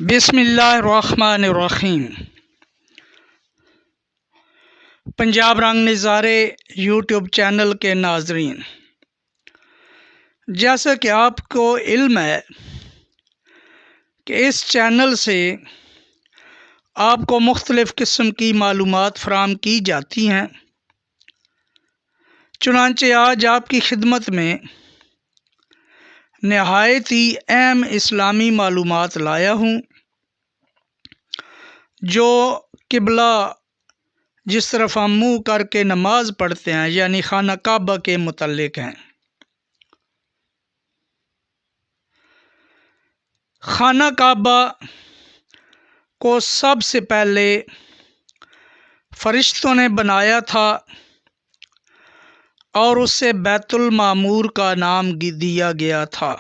بسم اللہ الرحمن الرحیم۔ پنجاب رنگ نظارے یوٹیوب چینل کے ناظرین، جیسا کہ آپ کو علم ہے کہ اس چینل سے آپ کو مختلف قسم کی معلومات فراہم کی جاتی ہیں، چنانچہ آج آپ کی خدمت میں نہایت ہی اہم اسلامی معلومات لایا ہوں، جو قبلہ جس طرف ہم منہ کر کے نماز پڑھتے ہیں یعنی خانہ کعبہ کے متعلق ہیں۔ خانہ کعبہ کو سب سے پہلے فرشتوں نے بنایا تھا اور اسے بیت المعمور کا نام دیا گیا تھا۔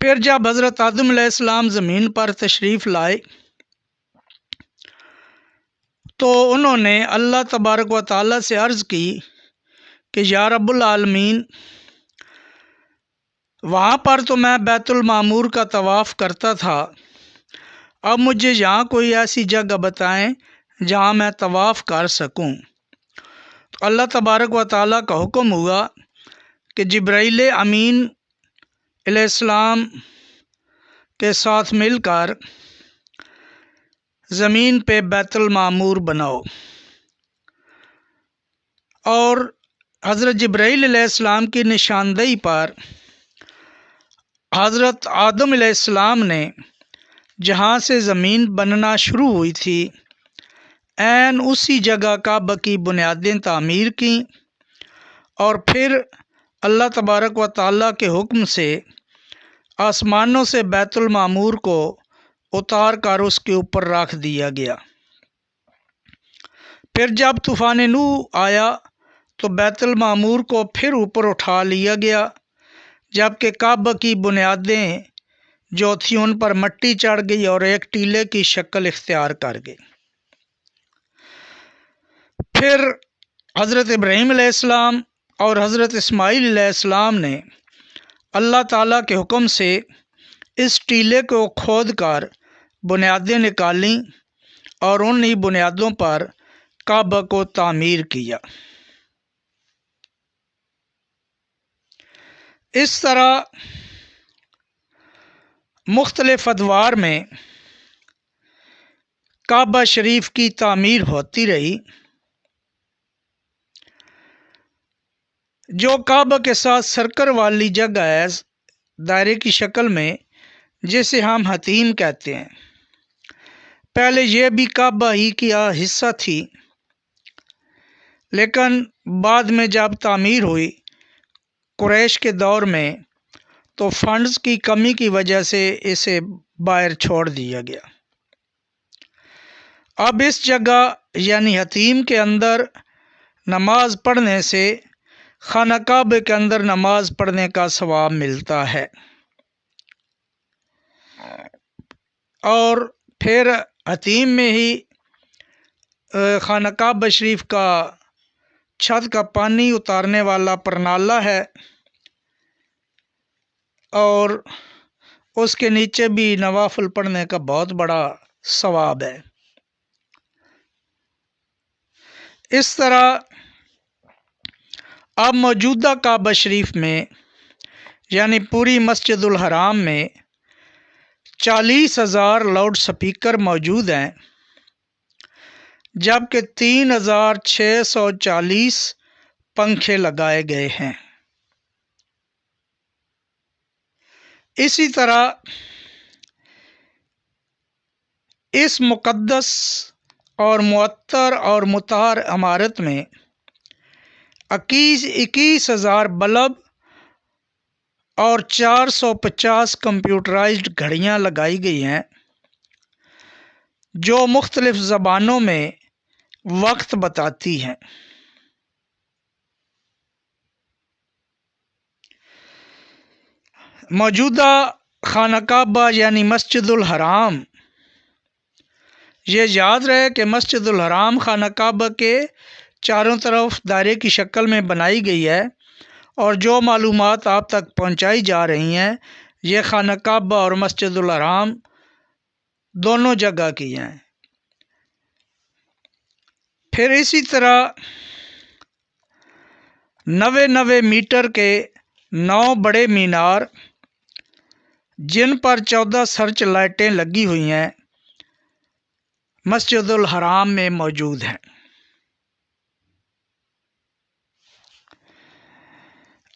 پھر جب حضرت آدم علیہ السلام زمین پر تشریف لائے تو انہوں نے اللہ تبارک و تعالیٰ سے عرض کی کہ یا رب العالمین، وہاں پر تو میں بیت المعمور کا طواف کرتا تھا، اب مجھے یہاں کوئی ایسی جگہ بتائیں جہاں میں طواف کر سکوں۔ تو اللہ تبارک و تعالیٰ کا حکم ہوا کہ جبرائیل امین علیہ السلام کے ساتھ مل کر زمین پہ بیت المعمور بناؤ، اور حضرت جبرائیل علیہ السلام کی نشاندہی پر حضرت آدم علیہ السلام نے جہاں سے زمین بننا شروع ہوئی تھی عین اسی جگہ کعبہ کی بنیادیں تعمیر کیں، اور پھر اللہ تبارک و تعالیٰ کے حکم سے آسمانوں سے بیت المعمور کو اتار کر اس کے اوپر رکھ دیا گیا۔ پھر جب طوفان نوح آیا تو بیت المعمور کو پھر اوپر اٹھا لیا گیا، جبکہ کعبہ کی بنیادیں جو تھیں ان پر مٹی چڑھ گئی اور ایک ٹیلے کی شکل اختیار کر گئی۔ پھر حضرت ابراہیم علیہ السلام اور حضرت اسماعیل علیہ السلام نے اللہ تعالیٰ کے حکم سے اس ٹیلے کو کھود کر بنیادیں نکالیں اور انہی بنیادوں پر کعبہ کو تعمیر کیا۔ اس طرح مختلف ادوار میں کعبہ شریف کی تعمیر ہوتی رہی، جو کعبہ کے ساتھ سرکل والی جگہ ہے دائرے کی شکل میں، جسے ہم حتیم کہتے ہیں، پہلے یہ بھی کعبہ ہی کا حصہ تھی، لیکن بعد میں جب تعمیر ہوئی قریش کے دور میں تو فنڈز کی کمی کی وجہ سے اسے باہر چھوڑ دیا گیا۔ اب اس جگہ یعنی حتیم کے اندر نماز پڑھنے سے خانہ کعبہ کے اندر نماز پڑھنے کا ثواب ملتا ہے، اور پھر حتیم میں ہی خانہ کعبہ شریف کا چھت کا پانی اتارنے والا پرنالہ ہے، اور اس کے نیچے بھی نوافل پڑھنے کا بہت بڑا ثواب ہے۔ اس طرح اب موجودہ کعبہ شریف میں یعنی پوری مسجد الحرام میں 40,000 لاؤڈ سپیکر موجود ہیں، جبکہ 3,640 پنکھے لگائے گئے ہیں۔ اسی طرح اس مقدس اور معطر اور مطہر عمارت میں 21,000 بلب اور 450 کمپیوٹرائزڈ گھڑیاں لگائی گئی ہیں، جو مختلف زبانوں میں وقت بتاتی ہیں۔ موجودہ خانہ کعبہ یعنی مسجد الحرام، یہ یاد رہے کہ مسجد الحرام خانہ کعبہ کے چاروں طرف دائرے کی شکل میں بنائی گئی ہے، اور جو معلومات آپ تک پہنچائی جا رہی ہیں یہ خانہ کعبہ اور مسجد الحرام دونوں جگہ کی ہیں۔ پھر اسی طرح 90 میٹر کے 9 بڑے مینار جن پر 14 سرچ لائٹیں لگی ہوئی ہیں مسجد الحرام میں موجود ہیں،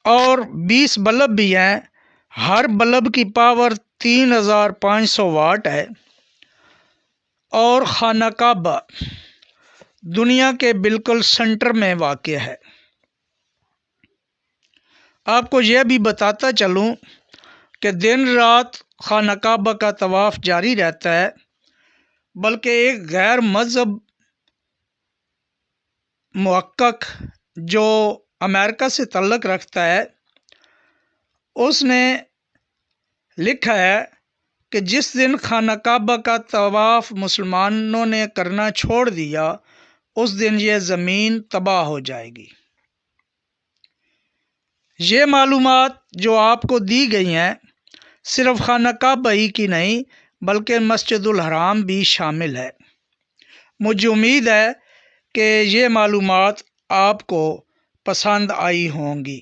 اور 20 بلب بھی ہیں۔ ہر بلب کی پاور 3500 واٹ ہے، اور خانہ کعبہ دنیا کے بالکل سنٹر میں واقع ہے۔ آپ کو یہ بھی بتاتا چلوں کہ دن رات خانہ کعبہ کا طواف جاری رہتا ہے، بلکہ ایک غیر مذہب محقق جو امریکہ سے تعلق رکھتا ہے، اس نے لکھا ہے کہ جس دن خانہ کعبہ کا طواف مسلمانوں نے کرنا چھوڑ دیا، اس دن یہ زمین تباہ ہو جائے گی۔ یہ معلومات جو آپ کو دی گئی ہیں صرف خانہ کعبہ ہی کی نہیں بلکہ مسجد الحرام بھی شامل ہے۔ مجھے امید ہے کہ یہ معلومات آپ کو پسند آئی ہوں گی۔